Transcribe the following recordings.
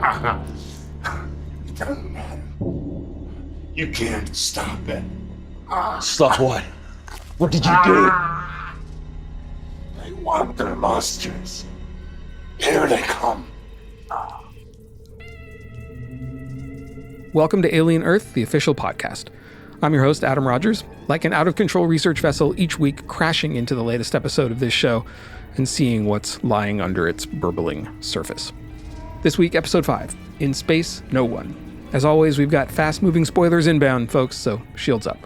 It doesn't matter. You can't stop it. Stop what? What did you do? They want their monsters. Here they come. Welcome to Alien Earth, the official podcast. I'm your host, Adam Rogers, like an out-of-control research vessel each week crashing into the latest episode of this show and seeing what's lying under its burbling surface. This week, episode 5, In Space, No One. As always, we've got fast-moving spoilers inbound, folks, so shields up.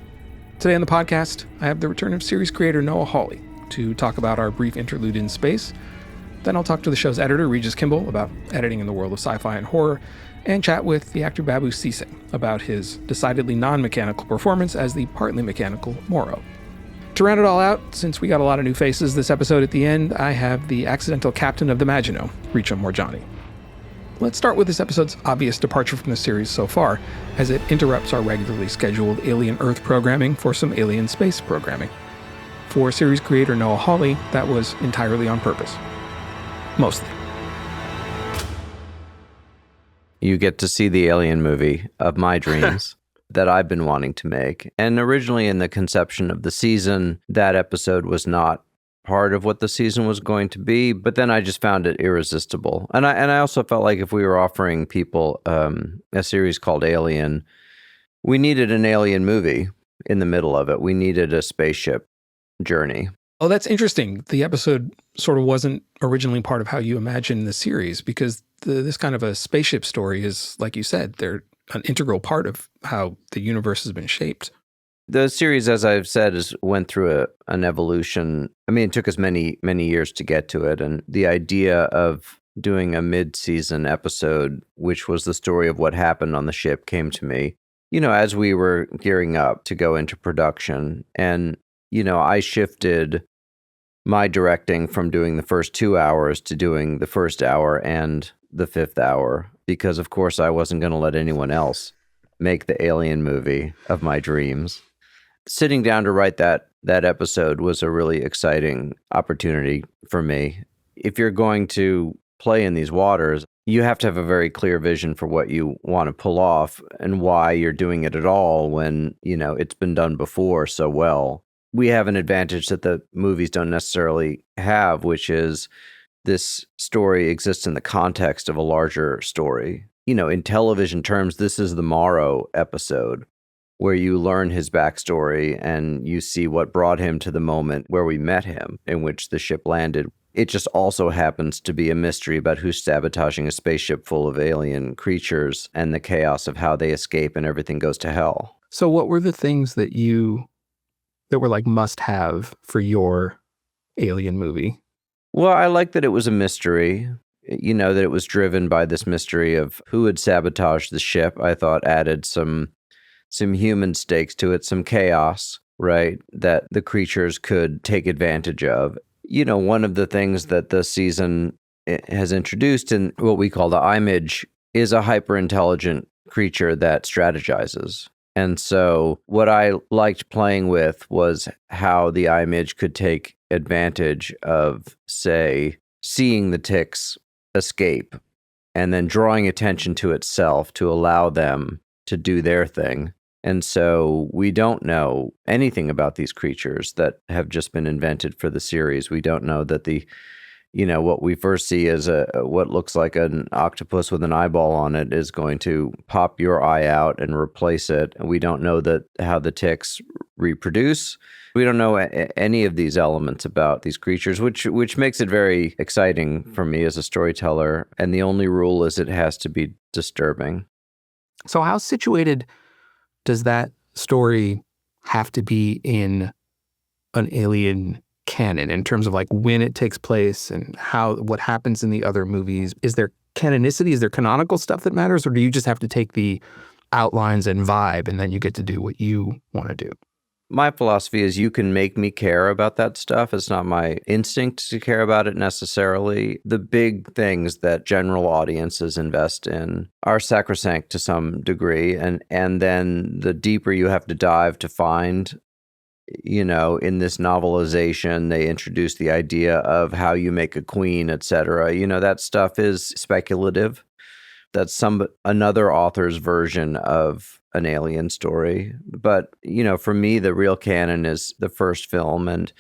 Today on the podcast, I have the return of series creator Noah Hawley to talk about our brief interlude in space. Then I'll talk to the show's editor, Regis Kimble, about editing in the world of sci-fi and horror, and chat with the actor Babou Ceesay about his decidedly non-mechanical performance as the partly mechanical Moro. To round it all out, since we got a lot of new faces this episode at the end, I have the accidental captain of the Maginot, Richa Moorjani. Let's start with this episode's obvious departure from the series so far, as it interrupts our regularly scheduled Alien Earth programming for some Alien Space programming. For series creator Noah Hawley, that was entirely on purpose. Mostly. You get to see the Alien movie of my dreams that I've been wanting to make. And originally in the conception of the season, that episode was not part of what the season was going to be, but then I just found it irresistible. And I also felt like if we were offering people a series called Alien, we needed an alien movie in the middle of it. We needed a spaceship journey. Oh, that's interesting. The episode sort of wasn't originally part of how you imagined the series, because this kind of a spaceship story is, like you said, they're an integral part of how the universe has been shaped. The series, as I've said, went through an evolution. I mean, it took us many, many years to get to it. And the idea of doing a mid-season episode, which was the story of what happened on the ship, came to me, as we were gearing up to go into production. And, I shifted my directing from doing the first 2 hours to doing the first hour and the fifth hour, because, of course, I wasn't going to let anyone else make the alien movie of my dreams. Sitting down to write that episode was a really exciting opportunity for me. If you're going to play in these waters, you have to have a very clear vision for what you want to pull off and why you're doing it at all when, it's been done before so well. We have an advantage that the movies don't necessarily have, which is this story exists in the context of a larger story. In television terms, this is the Morrow episode, where you learn his backstory and you see what brought him to the moment where we met him, in which the ship landed. It just also happens to be a mystery about who's sabotaging a spaceship full of alien creatures and the chaos of how they escape and everything goes to hell. So what were the things that were like must-have for your alien movie? Well, I like that it was a mystery, that it was driven by this mystery of who had sabotaged the ship. I thought added some human stakes to it, some chaos, right, that the creatures could take advantage of. One of the things that the season has introduced in what we call the image is a hyper-intelligent creature that strategizes. And so what I liked playing with was how the image could take advantage of, say, seeing the ticks escape and then drawing attention to itself to allow them to do their thing. And so we don't know anything about these creatures that have just been invented for the series. We don't know that what we first see as what looks like an octopus with an eyeball on it is going to pop your eye out and replace it. And we don't know how the ticks reproduce. We don't know any of these elements about these creatures, which makes it very exciting for me as a storyteller. And the only rule is it has to be disturbing. So how situated does that story have to be in an alien canon in terms of like when it takes place and what happens in the other movies? Is there canonicity? Is there canonical stuff that matters? Or do you just have to take the outlines and vibe and then you get to do what you want to do? My philosophy is you can make me care about that stuff. It's not my instinct to care about it necessarily. The big things that general audiences invest in are sacrosanct to some degree. And then the deeper you have to dive to find, in this novelization, they introduce the idea of how you make a queen, etc. That stuff is speculative. that's another author's version of an alien story. But, for me, the real canon is the first film and,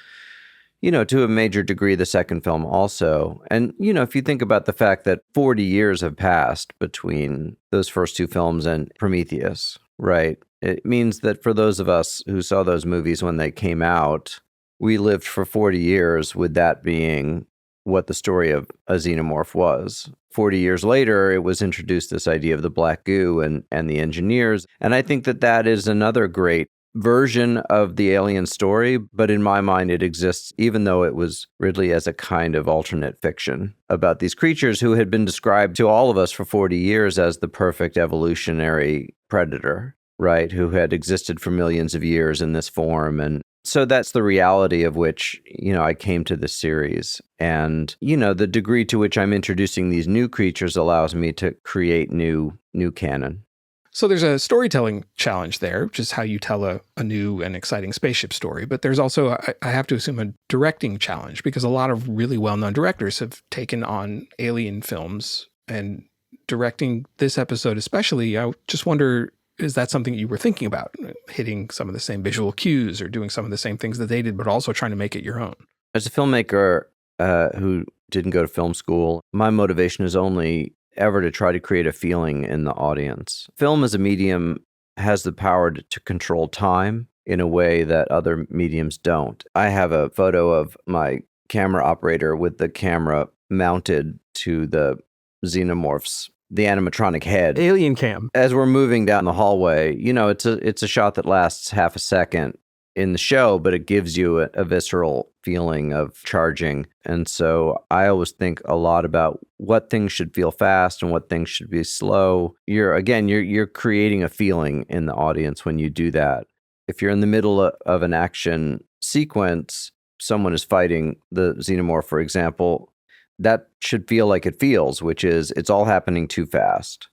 to a major degree, the second film also. And, if you think about the fact that 40 years have passed between those first two films and Prometheus, right? It means that for those of us who saw those movies when they came out, we lived for 40 years with that being what the story of a xenomorph was. 40 years later, it was introduced this idea of the black goo and the engineers. And I think that is another great version of the alien story. But in my mind, it exists, even though it was Ridley as a kind of alternate fiction about these creatures who had been described to all of us for 40 years as the perfect evolutionary predator, right? Who had existed for millions of years in this form. And so that's the reality of which, I came to this series. And, the degree to which I'm introducing these new creatures allows me to create new canon. So there's a storytelling challenge there, which is how you tell a new and exciting spaceship story. But there's also, I have to assume, a directing challenge, because a lot of really well-known directors have taken on alien films, and directing this episode especially, I just wonder, is that something you were thinking about, hitting some of the same visual cues or doing some of the same things that they did, but also trying to make it your own? As a filmmaker who didn't go to film school, my motivation is only ever to try to create a feeling in the audience. Film as a medium has the power to control time in a way that other mediums don't. I have a photo of my camera operator with the camera mounted to the xenomorph's, the animatronic head. Alien cam. As we're moving down the hallway, it's a shot that lasts half a second in the show, but it gives you a visceral feeling of charging. And so I always think a lot about what things should feel fast and what things should be slow. You're creating a feeling in the audience when you do that. If you're in the middle of an action sequence, someone is fighting the xenomorph, for example, that should feel like it feels, which is it's all happening too fast.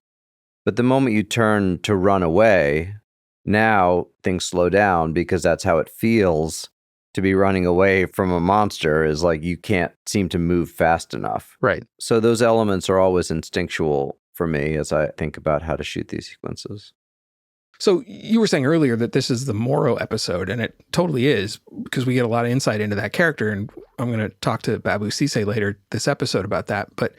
But the moment you turn to run away, now things slow down, because that's how it feels to be running away from a monster, is like you can't seem to move fast enough. Right. So those elements are always instinctual for me as I think about how to shoot these sequences. So you were saying earlier that this is the Moro episode, and it totally is, because we get a lot of insight into that character, and I'm going to talk to Babou Ceesay later this episode about that. But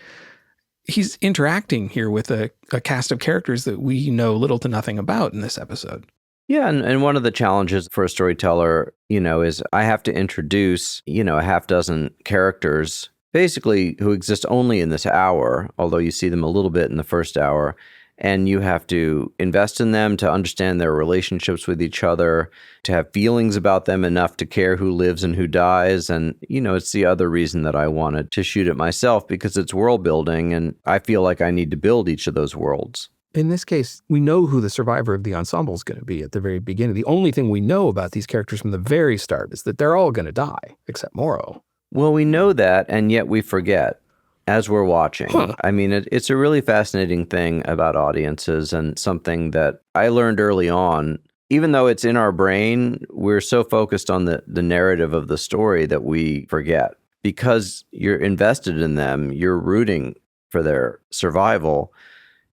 he's interacting here with a cast of characters that we know little to nothing about in this episode. Yeah, and one of the challenges for a storyteller, is I have to introduce, a half dozen characters, basically who exist only in this hour, although you see them a little bit in the first hour. And you have to invest in them to understand their relationships with each other, to have feelings about them enough to care who lives and who dies. And, it's the other reason that I wanted to shoot it myself, because it's world building, and I feel like I need to build each of those worlds. In this case, we know who the survivor of the ensemble is going to be at the very beginning. The only thing we know about these characters from the very start is that they're all going to die, except Moro. Well, we know that, and yet we forget as we're watching. Huh. I mean, it's a really fascinating thing about audiences, and something that I learned early on. Even though it's in our brain, we're so focused on the narrative of the story that we forget. Because you're invested in them, you're rooting for their survival.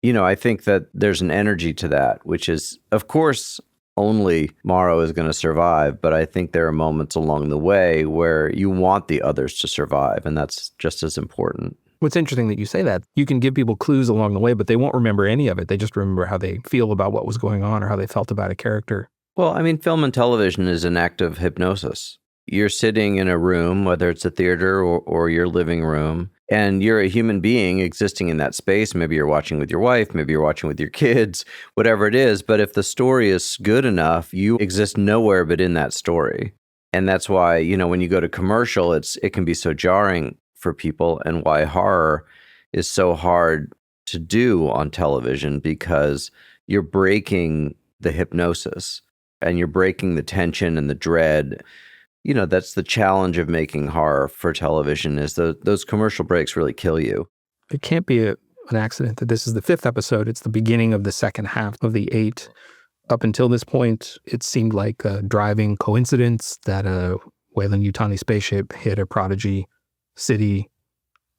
I think that there's an energy to that, which is, of course, only Morrow is going to survive, but I think there are moments along the way where you want the others to survive, and that's just as important. What's interesting that you say that. You can give people clues along the way, but they won't remember any of it. They just remember how they feel about what was going on or how they felt about a character. Well, I mean, film and television is an act of hypnosis. You're sitting in a room, whether it's a theater or your living room, and you're a human being existing in that space. Maybe you're watching with your wife, maybe you're watching with your kids, whatever it is. But if the story is good enough, you exist nowhere but in that story. And that's why, when you go to commercial, it can be so jarring for people, and why horror is so hard to do on television, because you're breaking the hypnosis and you're breaking the tension and the dread. That's the challenge of making horror for television, is those commercial breaks really kill you. It can't be an accident that this is the 5th episode. It's the beginning of the second half of the 8. Up until this point, it seemed like a driving coincidence that a Weyland-Yutani spaceship hit a Prodigy city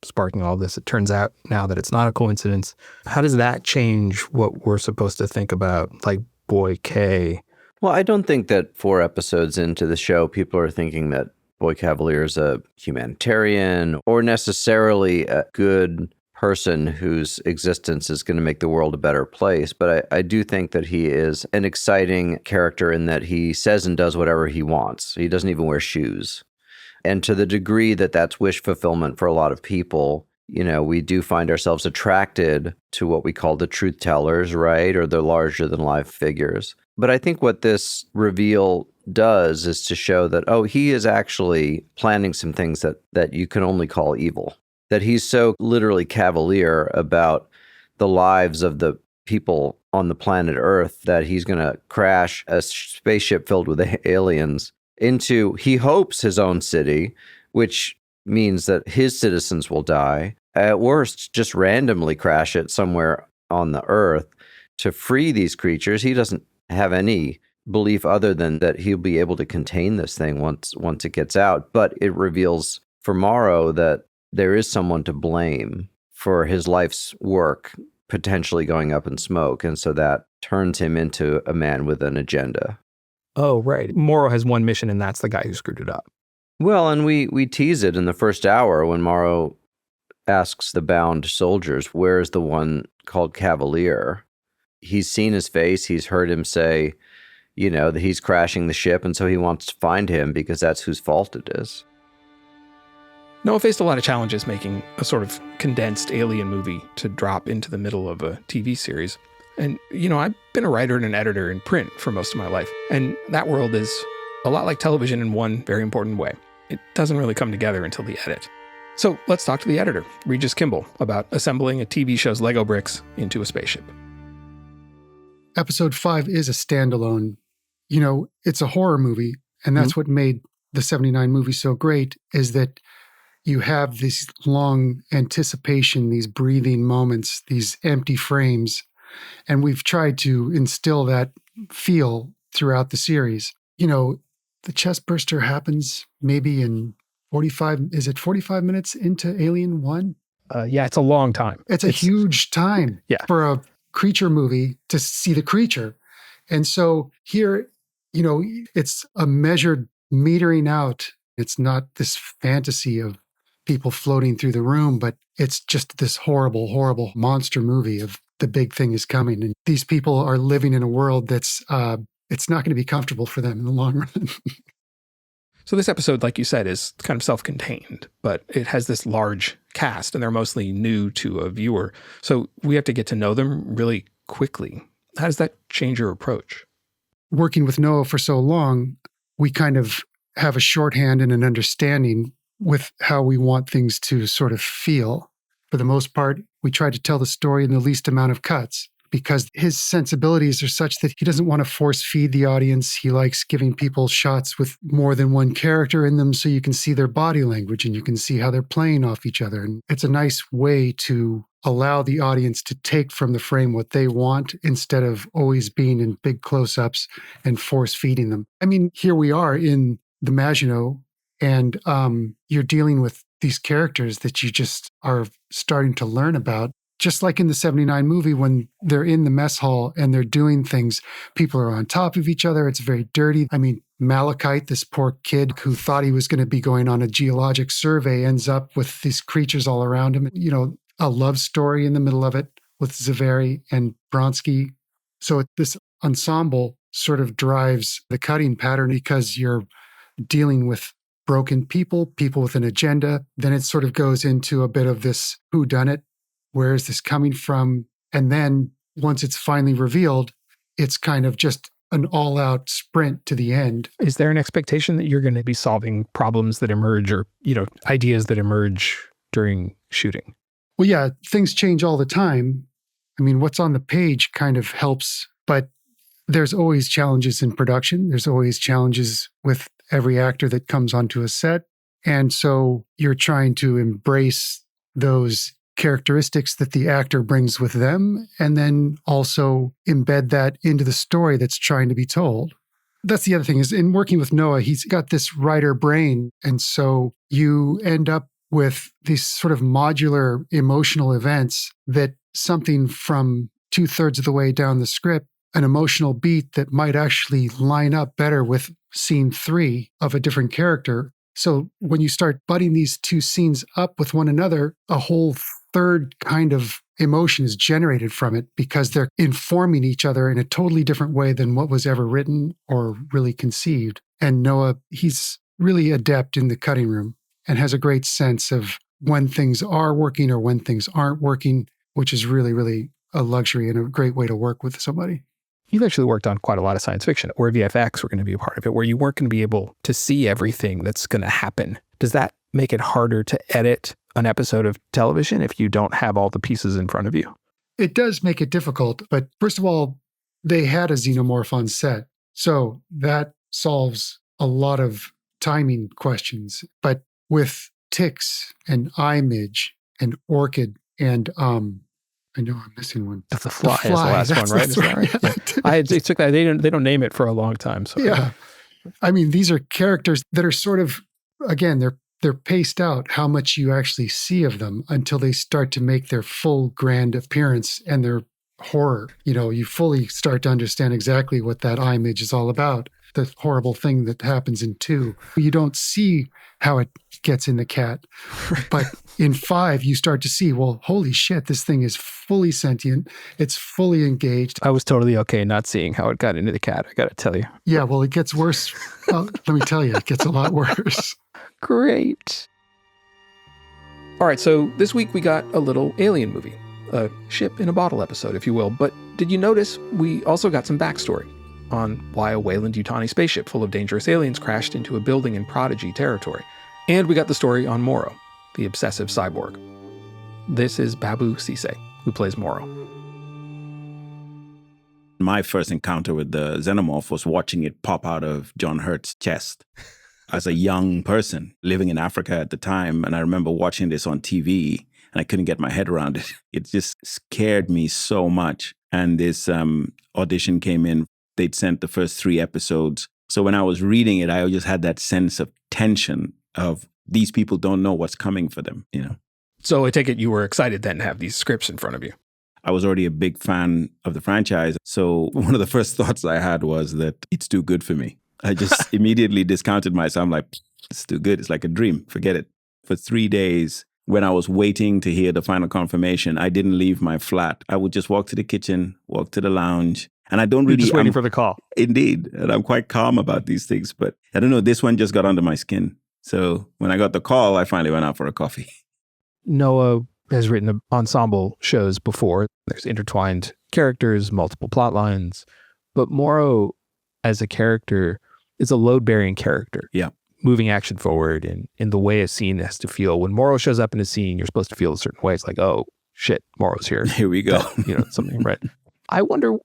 sparking all this. It turns out now that it's not a coincidence. How does that change what we're supposed to think about, like Boy K? Well, I don't think that 4 episodes into the show, people are thinking that Boy Cavalier is a humanitarian or necessarily a good person whose existence is going to make the world a better place. But I do think that he is an exciting character in that he says and does whatever he wants. He doesn't even wear shoes. And to the degree that that's wish fulfillment for a lot of people, you know, we do find ourselves attracted to what we call the truth tellers, right? Or the larger than life figures. But I think what this reveal does is to show that, oh, he is actually planning some things that you can only call evil. That he's so literally cavalier about the lives of the people on the planet Earth that he's going to crash a spaceship filled with aliens into, he hopes, his own city, which means that his citizens will die. At worst, just randomly crash it somewhere on the Earth to free these creatures. He doesn't have any belief other than that he'll be able to contain this thing once it gets out. But it reveals for Morrow that there is someone to blame for his life's work potentially going up in smoke. And so that turns him into a man with an agenda. Oh, right. Morrow has one mission, and that's the guy who screwed it up. Well, and we tease it in the first hour when Morrow asks the bound soldiers, where's the one called Cavalier? He's seen his face. He's heard him say, you know, that he's crashing the ship. And so he wants to find him because that's whose fault it is. Noah faced a lot of challenges making a sort of condensed alien movie to drop into the middle of a TV series. And, you know, I've been a writer and an editor in print for most of my life. And that world is a lot like television in one very important way. It doesn't really come together until the edit. So let's talk to the editor, Regis Kimble, about assembling a TV show's Lego bricks into a spaceship. Episode 5 is a standalone. You know, it's a horror movie. And that's what made the 79 movie so great, is that you have this long anticipation, these breathing moments, these empty frames. And we've tried to instill that feel throughout the series. You know, the chest burster happens maybe in 45 minutes into Alien 1? Yeah, it's a long time. It's a huge time for a creature movie to see the creature. And so here, you know, it's a measured metering out. It's not this fantasy of people floating through the room, but it's just this horrible, horrible monster movie of the big thing is coming. And these people are living in a world that's, it's not going to be comfortable for them in the long run. So this episode, like you said, is kind of self-contained, but it has this large cast and they're mostly new to a viewer. So we have to get to know them really quickly. How does that change your approach? Working with Noah for so long, we kind of have a shorthand and an understanding with how we want things to sort of feel. For the most part, we try to tell the story in the least amount of cuts because his sensibilities are such that he doesn't want to force feed the audience. He likes giving people shots with more than one character in them so you can see their body language and you can see how they're playing off each other. And it's a nice way to allow the audience to take from the frame what they want instead of always being in big close-ups and force feeding them. I mean, here we are in the Maginot, and you're dealing with these characters that you just are starting to learn about. Just like in the 79 movie, when they're in the mess hall and they're doing things, people are on top of each other. It's very dirty. I mean, Malachite, this poor kid who thought he was going to be going on a geologic survey, ends up with these creatures all around him. You know, a love story in the middle of it with Zaveri and Bronsky. So this ensemble sort of drives the cutting pattern because you're dealing with broken people with an agenda. Then it sort of goes into a bit of this whodunit. Where is this coming from? And then once it's finally revealed, it's kind of just an all-out sprint to the end. Is there an expectation that you're going to be solving problems that emerge or, you know, ideas that emerge during shooting? Well, yeah, things change all the time. I mean, what's on the page kind of helps, but there's always challenges in production. There's always challenges with every actor that comes onto a set. And so you're trying to embrace those characteristics that the actor brings with them, and then also embed that into the story that's trying to be told. That's the other thing is in working with Noah, he's got this writer brain. And so you end up with these sort of modular emotional events that something from 2/3 of the way down the script, an emotional beat that might actually line up better with scene 3 of a different character. So when you start butting these two scenes up with one another, a whole third kind of emotion is generated from it because they're informing each other in a totally different way than what was ever written or really conceived. And Noah, he's really adept in the cutting room and has a great sense of when things are working or when things aren't working, which is really, really a luxury and a great way to work with somebody. You've actually worked on quite a lot of science fiction, or VFX were going to be a part of it, where you weren't going to be able to see everything that's going to happen. Does that make it harder to edit an episode of television if you don't have all the pieces in front of you? It does make it difficult, but first of all, they had a xenomorph on set. So that solves a lot of timing questions. But with ticks and iMidge and Orchid and I know I'm missing one. The fly is the last one, right? Is that right? Yeah. It took that. They don't name it for a long time. So yeah. I mean, these are characters that are sort of, again, they're paced out how much you actually see of them until they start to make their full grand appearance and their horror. You know, you fully start to understand exactly what that iMidge is all about. The horrible thing that happens in 2. You don't see how it gets in the cat. But in 5, you start to see, well, holy shit, this thing is fully sentient. It's fully engaged. I was totally okay not seeing how it got into the cat, I got to tell you. Yeah, well, it gets worse. Well, let me tell you, it gets a lot worse. Great. All right, so this week we got a little alien movie, a ship in a bottle episode, if you will. But did you notice we also got some backstory on why a Weyland-Yutani spaceship full of dangerous aliens crashed into a building in Prodigy territory? And we got the story on Morrow, the obsessive cyborg. This is Babou Ceesay, who plays Morrow. My first encounter with the xenomorph was watching it pop out of John Hurt's chest. As a young person living in Africa at the time, and I remember watching this on TV, and I couldn't get my head around it. It just scared me so much. And this audition came in. They'd sent the first 3 episodes. So when I was reading it, I just had that sense of tension of these people don't know what's coming for them, you know. So I take it you were excited then to have these scripts in front of you. I was already a big fan of the franchise. So one of the first thoughts I had was that it's too good for me. I just immediately discounted myself. I'm like, it's too good. It's like a dream. Forget it. For 3 days, when I was waiting to hear the final confirmation, I didn't leave my flat. I would just walk to the kitchen, walk to the lounge. And I don't really... You're just waiting for the call. Indeed. And I'm quite calm about these things. But I don't know, this one just got under my skin. So when I got the call, I finally went out for a coffee. Noah has written ensemble shows before. There's intertwined characters, multiple plot lines. But Morrow, as a character, is a load-bearing character. Yeah. Moving action forward and in the way a scene has to feel. When Morrow shows up in a scene, you're supposed to feel a certain way. It's like, oh, shit, Morrow's here. Here we go. Something, right? I wonder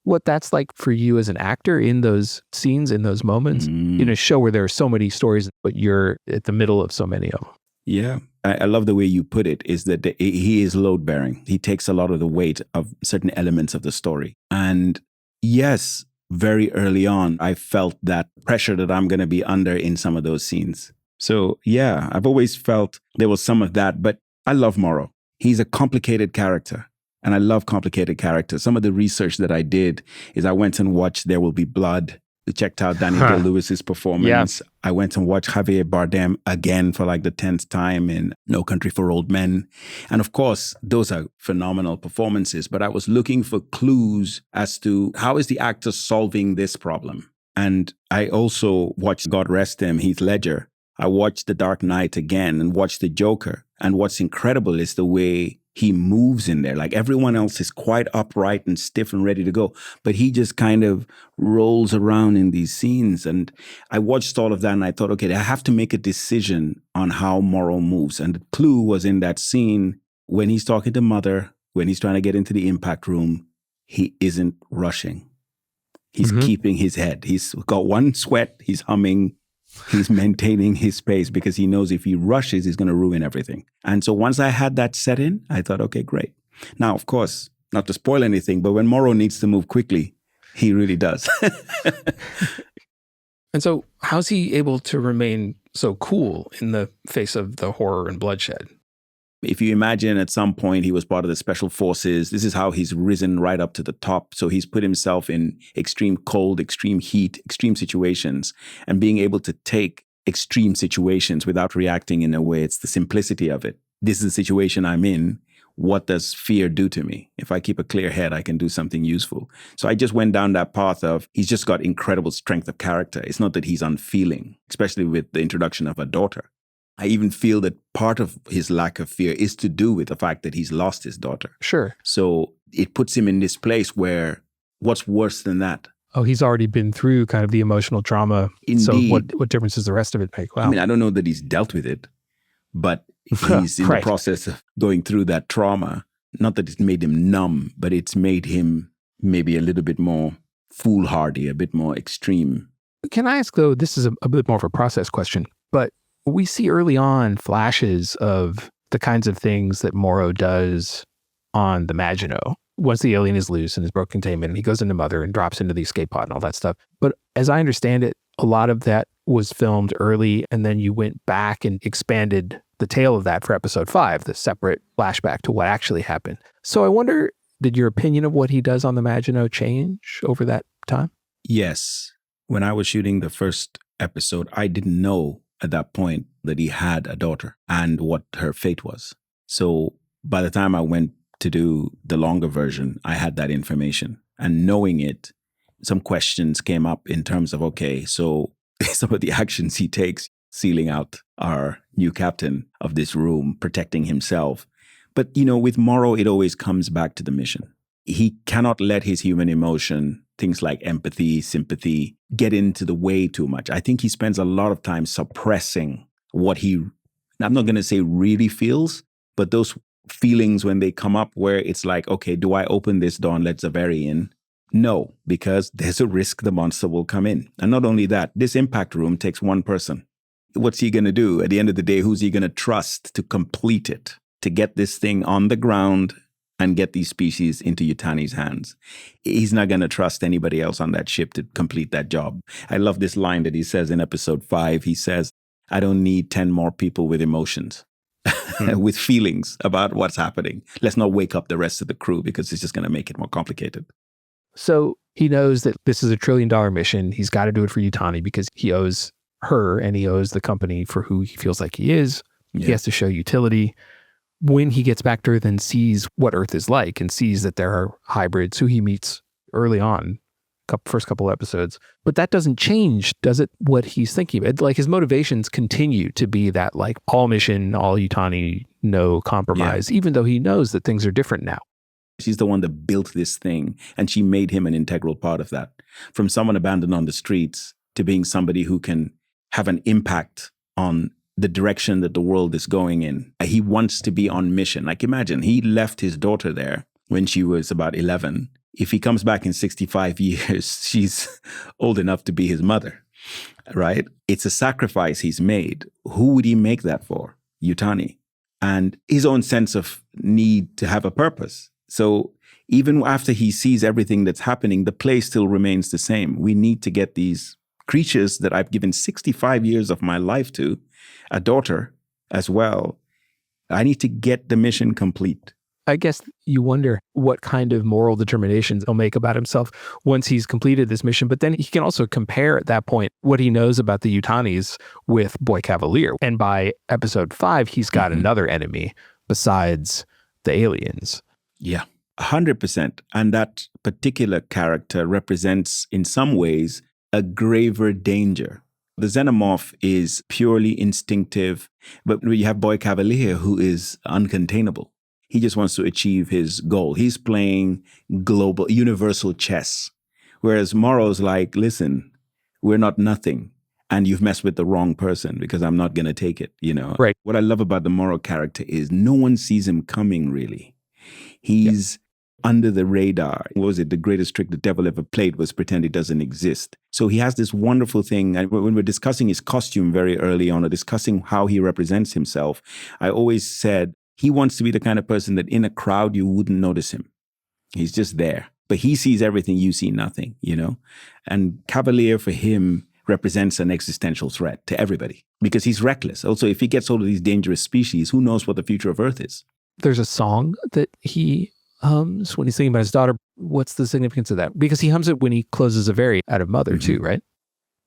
what that's like for you as an actor in those scenes, in those moments, in a show where there are so many stories, but you're at the middle of so many of them. Yeah. I love the way you put it, is that he is load-bearing. He takes a lot of the weight of certain elements of the story. And yes, very early on, I felt that pressure that I'm going to be under in some of those scenes. So yeah, I've always felt there was some of that, but I love Morrow. He's a complicated character. And I love complicated characters. Some of the research that I did is I went and watched There Will Be Blood. I checked out Daniel Day-Lewis's performance. Yeah. I went and watched Javier Bardem again for like the 10th time in No Country for Old Men. And of course, those are phenomenal performances. But I was looking for clues as to how is the actor solving this problem. And I also watched, God rest him, Heath Ledger. I watched The Dark Knight again and watched The Joker. And what's incredible is the way he moves in there. Like everyone else is quite upright and stiff and ready to go, but he just kind of rolls around in these scenes. And I watched all of that and I thought, okay, I have to make a decision on how Morrow moves. And the clue was in that scene when he's talking to Mother, when he's trying to get into the impact room, he isn't rushing. He's keeping his head. He's got one sweat, he's humming. He's maintaining his pace because he knows if he rushes, he's going to ruin everything. And so once I had that set in, I thought, okay, great. Now, of course, not to spoil anything, but when Morrow needs to move quickly, he really does. And so how's he able to remain so cool in the face of the horror and bloodshed. If you imagine at some point he was part of the special forces, this is how he's risen right up to the top. So he's put himself in extreme cold, extreme heat, extreme situations, and being able to take extreme situations without reacting in a way. It's the simplicity of it. This is the situation I'm in. What does fear do to me? If I keep a clear head, I can do something useful. So I just went down that path of he's just got incredible strength of character. It's not that he's unfeeling, especially with the introduction of a daughter. I even feel that part of his lack of fear is to do with the fact that he's lost his daughter. Sure. So it puts him in this place where what's worse than that? Oh, he's already been through kind of the emotional trauma. Indeed. So what difference does the rest of it make? Wow. I mean, I don't know that he's dealt with it, but he's in Right. the process of going through that trauma. Not that it's made him numb, but it's made him maybe a little bit more foolhardy, a bit more extreme. Can I ask, though, this is a bit more of a process question, but we see early on flashes of the kinds of things that Morrow does on the Maginot. Once the alien is loose and is broke containment, and he goes into Mother and drops into the escape pod and all that stuff. But as I understand it, a lot of that was filmed early, and then you went back and expanded the tale of that for episode 5, the separate flashback to what actually happened. So I wonder, did your opinion of what he does on the Maginot change over that time? Yes. When I was shooting the first episode, I didn't know at that point that he had a daughter and what her fate was. So by the time I went to do the longer version, I had that information. And knowing it, some questions came up in terms of, okay, so some of the actions he takes, sealing out our new captain of this room, protecting himself. But, with Morrow, it always comes back to the mission. He cannot let his human emotion, things like empathy, sympathy, get into the way too much. I think he spends a lot of time suppressing what he, I'm not going to say really feels, but those feelings when they come up where it's like, okay, do I open this door and let Zaveri in? No, because there's a risk the monster will come in. And not only that, this impact room takes one person. What's he going to do? At the end of the day, who's he going to trust to complete it, to get this thing on the ground and get these species into Yutani's hands? He's not going to trust anybody else on that ship to complete that job. I love this line that he says in episode 5. He says, I don't need 10 more people with emotions, with feelings about what's happening. Let's not wake up the rest of the crew because it's just going to make it more complicated. So he knows that this is $1 trillion mission. He's got to do it for Yutani because he owes her and he owes the company for who he feels like he is. Yeah. He has to show utility. When he gets back to Earth and sees what Earth is like and sees that there are hybrids who he meets early on, first couple episodes, but that doesn't change, does it, what he's thinking about? Like his motivations continue to be that like all mission, all Yutani, no compromise, even though he knows that things are different now. She's the one that built this thing, and she made him an integral part of that. From someone abandoned on the streets to being somebody who can have an impact on the direction that the world is going in. He wants to be on mission. Like imagine, he left his daughter there when she was about 11. If he comes back in 65 years, she's old enough to be his mother, right? It's a sacrifice he's made. Who would he make that for? Yutani. And his own sense of need to have a purpose. So even after he sees everything that's happening, the play still remains the same. We need to get these creatures that I've given 65 years of my life to, a daughter as well. I need to get the mission complete. I guess you wonder what kind of moral determinations he'll make about himself once he's completed this mission. But then he can also compare at that point what he knows about the Yutanis with Boy Cavalier. And by episode 5, he's got another enemy besides the aliens. Yeah, 100%. And that particular character represents, in some ways, a graver danger. The xenomorph is purely instinctive, but you have Boy Cavalier, who is uncontainable. He just wants to achieve his goal. He's playing global, universal chess. Whereas Morrow's like, listen, we're not nothing. And you've messed with the wrong person because I'm not going to take it, Right. What I love about the Morrow character is no one sees him coming, really. He's under the radar. What was it? The greatest trick the devil ever played was pretend it doesn't exist. So he has this wonderful thing. And when we're discussing his costume very early on, or discussing how he represents himself, I always said he wants to be the kind of person that in a crowd, you wouldn't notice him. He's just there. But he sees everything, you see nothing, And Cavalier for him represents an existential threat to everybody because he's reckless. Also, if he gets hold of these dangerous species, who knows what the future of Earth is? There's a song that he hums when he's thinking about his daughter. What's the significance of that? Because he hums it when he closes a very out of Mother too, right?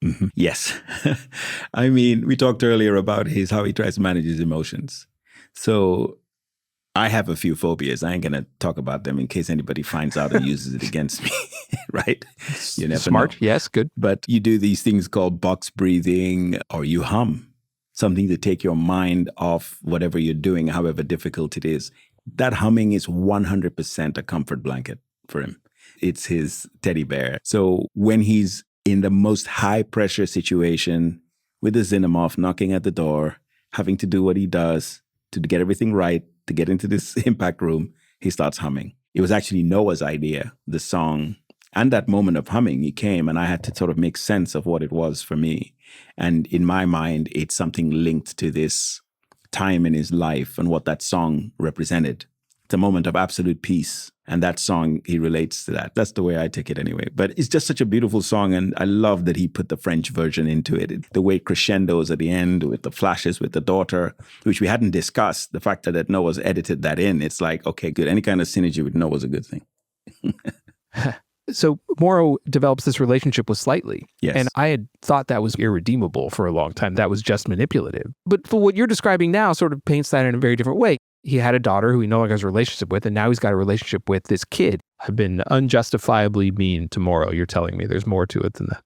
Mm-hmm. Yes. I mean, we talked earlier about how he tries to manage his emotions. So I have a few phobias. I ain't going to talk about them in case anybody finds out and uses it against me, right? You never Smart. know. Yes, good. But you do these things called box breathing, or you hum something to take your mind off whatever you're doing, however difficult it is. That humming is 100% a comfort blanket for him. It's his teddy bear. So when he's in the most high pressure situation with the xenomorph knocking at the door, having to do what he does to get everything right, to get into this impact room, he starts humming. It was actually Noah's idea, the song. And that moment of humming, he came and I had to sort of make sense of what it was for me. And in my mind, it's something linked to this time in his life and what that song represented. It's a moment of absolute peace. And that song, he relates to that. That's the way I take it anyway. But it's just such a beautiful song. And I love that he put the French version into it. The way it crescendos at the end with the flashes with the daughter, which we hadn't discussed. The fact that Noah's edited that in, it's like, okay, good. Any kind of synergy with Noah's a good thing. So Moro develops this relationship with Slightly. Yes. And I had thought that was irredeemable for a long time. That was just manipulative. But for what you're describing now sort of paints that in a very different way. He had a daughter who he no longer has a relationship with, and now he's got a relationship with this kid. I've been unjustifiably mean to Moro. You're telling me there's more to it than that.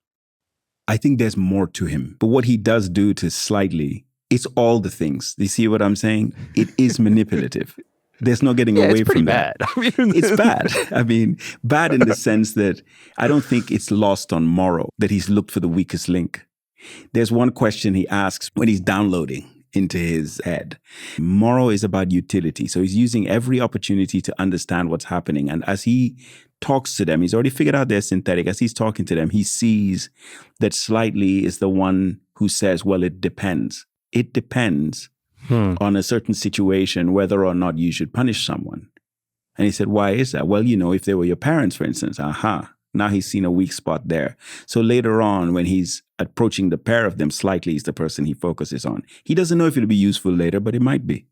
I think there's more to him. But what he does do to Slightly, it's all the things. Do you see what I'm saying? It is manipulative. There's no getting away from that. It's bad. I mean, bad in the sense that I don't think it's lost on Moro that he's looked for the weakest link. There's one question he asks when he's downloading into his head. Moro is about utility. So he's using every opportunity to understand what's happening. And as he talks to them, he's already figured out they're synthetic. As he's talking to them, he sees that Slightly is the one who says, well, it depends. It depends on a certain situation, whether or not you should punish someone. And he said, why is that? Well, if they were your parents, for instance, now he's seen a weak spot there. So later on, when he's approaching the pair of them, Slightly is the person he focuses on. He doesn't know if it'll be useful later, but it might be.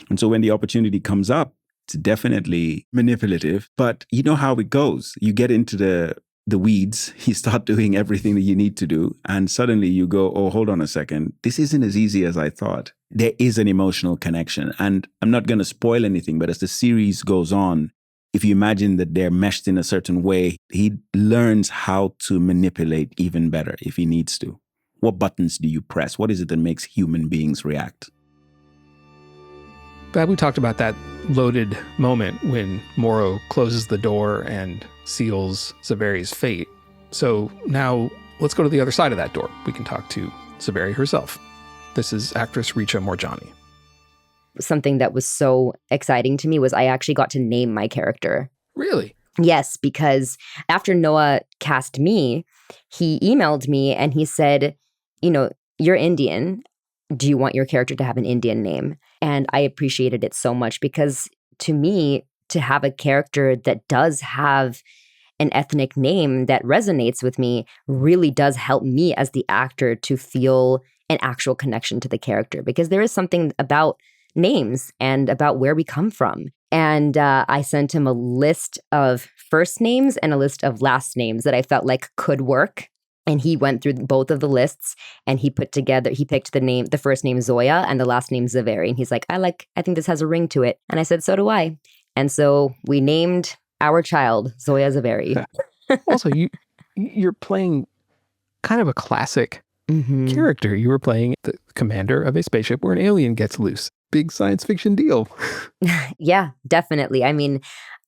And so when the opportunity comes up, it's definitely manipulative. But you know how it goes. You get into the weeds, you start doing everything that you need to do, and suddenly you go, oh, hold on a second. This isn't as easy as I thought. There is an emotional connection. And I'm not going to spoil anything, but as the series goes on, if you imagine that they're meshed in a certain way, he learns how to manipulate even better if he needs to. What buttons do you press? What is it that makes human beings react? Babou talked about that loaded moment when Moro closes the door and seals Zaveri's fate. So now let's go to the other side of that door. We can talk to Zaveri herself. This is actress Richa Moorjani. Something that was so exciting to me was I actually got to name my character. Really? Yes, because after Noah cast me, he emailed me and he said, you're Indian. Do you want your character to have an Indian name? And I appreciated it so much because to me, to have a character that does have an ethnic name that resonates with me really does help me as the actor to feel an actual connection to the character, because there is something about names and about where we come from. And I sent him a list of first names and a list of last names that I felt like could work. And he went through both of the lists and he picked the first name Zoya and the last name Zaveri. And he's like, I think this has a ring to it. And I said, so do I. And so we named our child Zoya Zaveri. Also, you're playing kind of a classic character. You were playing the commander of a spaceship where an alien gets loose. Big science fiction deal. Yeah, definitely. I mean,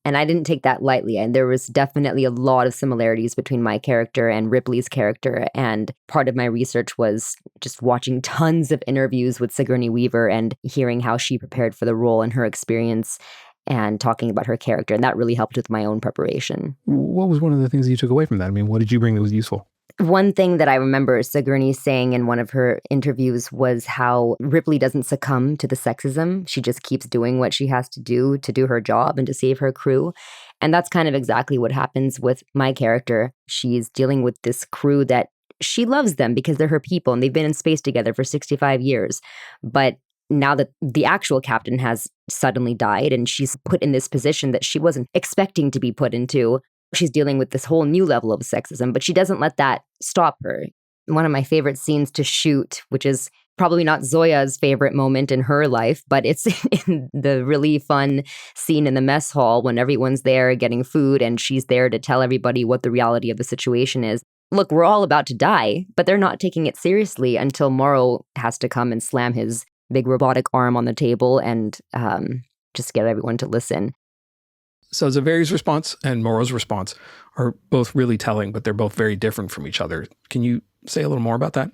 and I didn't take that lightly. And there was definitely a lot of similarities between my character and Ripley's character. And part of my research was just watching tons of interviews with Sigourney Weaver and hearing how she prepared for the role and her experience and talking about her character. And that really helped with my own preparation. What was one of the things you took away from that? I mean, what did you bring that was useful? One thing that I remember Sigourney saying in one of her interviews was how Ripley doesn't succumb to the sexism. She just keeps doing what she has to do her job and to save her crew. And that's kind of exactly what happens with my character. She's dealing with this crew that she loves them because they're her people and they've been in space together for 65 years. But now that the actual captain has suddenly died and she's put in this position that she wasn't expecting to be put into, she's dealing with this whole new level of sexism, but she doesn't let that stop her. One of my favorite scenes to shoot, which is probably not Zoya's favorite moment in her life, but it's in the really fun scene in the mess hall when everyone's there getting food and she's there to tell everybody what the reality of the situation is. Look, we're all about to die, but they're not taking it seriously until Morrow has to come and slam his big robotic arm on the table and just get everyone to listen. So Zaveri's response and Morrow's response are both really telling, but they're both very different from each other. Can you say a little more about that?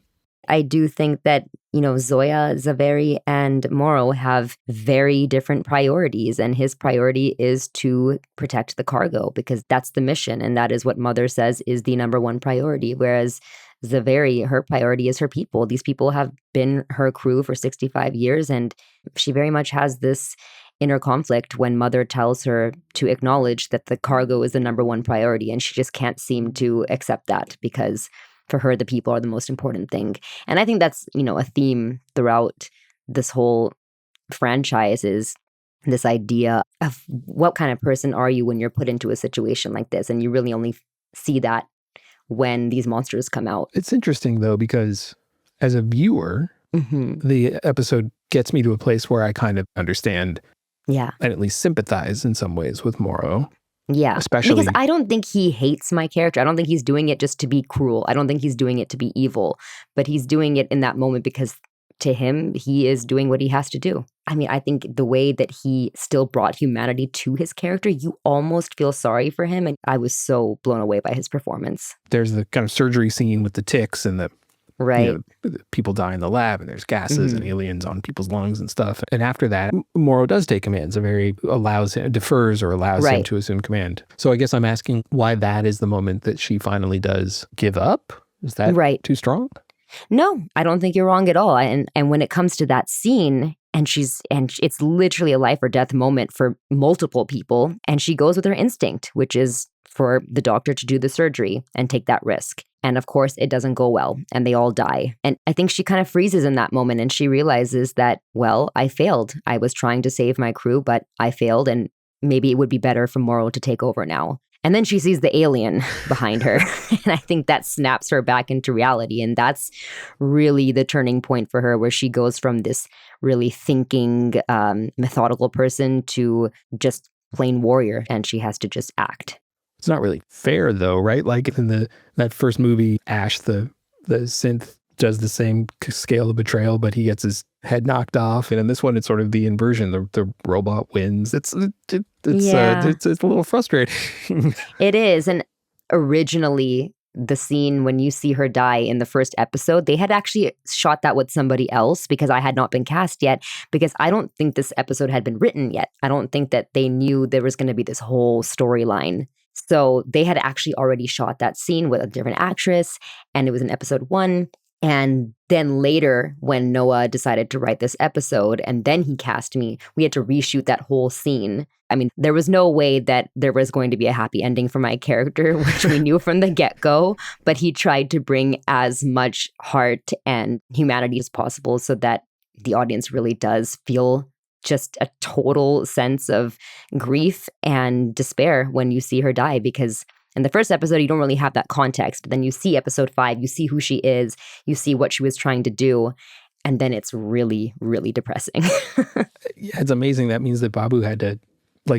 I do think that, Zoya, Zaveri, and Morrow have very different priorities, and his priority is to protect the cargo because that's the mission, and that is what Mother says is the number one priority, whereas Zaveri, her priority is her people. These people have been her crew for 65 years, and she very much has this inner conflict when Mother tells her to acknowledge that the cargo is the number one priority, and she just can't seem to accept that because for her, the people are the most important thing. And I think that's, a theme throughout this whole franchise is this idea of what kind of person are you when you're put into a situation like this, and you really only see that when these monsters come out. It's interesting, though, because as a viewer, the episode gets me to a place where I kind of understand and at least sympathize in some ways with Morrow. Yeah, especially because I don't think he hates my character. I don't think he's doing it just to be cruel. I don't think he's doing it to be evil, but he's doing it in that moment because to him, he is doing what he has to do. I mean, I think the way that he still brought humanity to his character, you almost feel sorry for him. And I was so blown away by his performance. There's the kind of surgery scene with the ticks and the people die in the lab and there's gases and aliens on people's lungs and stuff. And after that, Morrow does take command. Zaveri defers or allows him to assume command. So I guess I'm asking why that is the moment that she finally does give up. Is that too strong? No, I don't think you're wrong at all. And when it comes to that scene, and it's literally a life or death moment for multiple people, and she goes with her instinct, which is for the doctor to do the surgery and take that risk. And of course, it doesn't go well and they all die. And I think she kind of freezes in that moment and she realizes that, well, I failed. I was trying to save my crew, but I failed and maybe it would be better for Morrow to take over now. And then she sees the alien behind her. And I think that snaps her back into reality. And that's really the turning point for her, where she goes from this really thinking, methodical person to just plain warrior. And she has to just act. It's not really fair, though, right? Like in that first movie, Ash, the synth, does the same scale of betrayal, but he gets his head knocked off. And in this one, it's sort of the inversion. The robot wins. It's a little frustrating. It is. And originally, the scene when you see her die in the first episode, they had actually shot that with somebody else because I had not been cast yet, because I don't think this episode had been written yet. I don't think that they knew there was going to be this whole storyline. So they had actually already shot that scene with a different actress, and it was in episode 1. And then later, when Noah decided to write this episode, and then he cast me, we had to reshoot that whole scene. I mean, there was no way that there was going to be a happy ending for my character, which we knew from the get-go, but he tried to bring as much heart and humanity as possible so that the audience really does feel just a total sense of grief and despair when you see her die, because in the first episode, you don't really have that context. Then you see episode 5, you see who she is, you see what she was trying to do, and then it's really, really depressing. Yeah, it's amazing. That means that Babou had to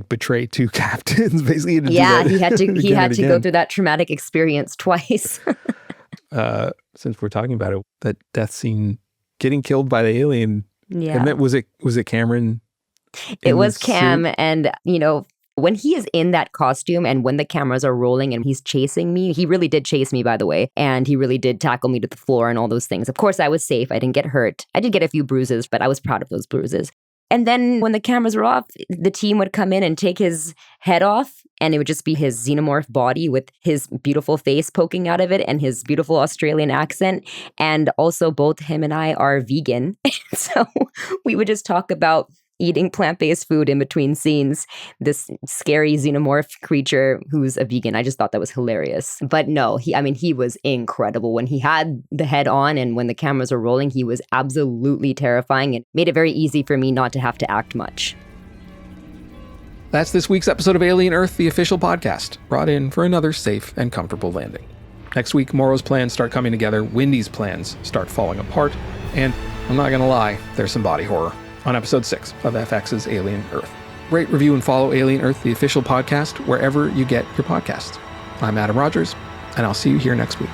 betray 2 captains, basically. He had to go through that traumatic experience twice. Since we're talking about it, that death scene, getting killed by the alien. Yeah. And that was it Cameron? It was Cam. And, when he is in that costume and when the cameras are rolling and he's chasing me, he really did chase me, by the way. And he really did tackle me to the floor and all those things. Of course, I was safe. I didn't get hurt. I did get a few bruises, but I was proud of those bruises. And then when the cameras were off, the team would come in and take his head off, and it would just be his xenomorph body with his beautiful face poking out of it and his beautiful Australian accent. And also both him and I are vegan. So we would just talk about eating plant-based food in between scenes, this scary xenomorph creature who's a vegan. I just thought that was hilarious. But no, he was incredible. When he had the head on and when the cameras were rolling, he was absolutely terrifying and made it very easy for me not to have to act much. That's this week's episode of Alien Earth, the official podcast, brought in for another safe and comfortable landing. Next week, Morrow's plans start coming together, Wendy's plans start falling apart, and I'm not gonna lie, there's some body horror on episode 6 of FX's Alien Earth. Rate, review, and follow Alien Earth, the official podcast, wherever you get your podcasts. I'm Adam Rogers, and I'll see you here next week.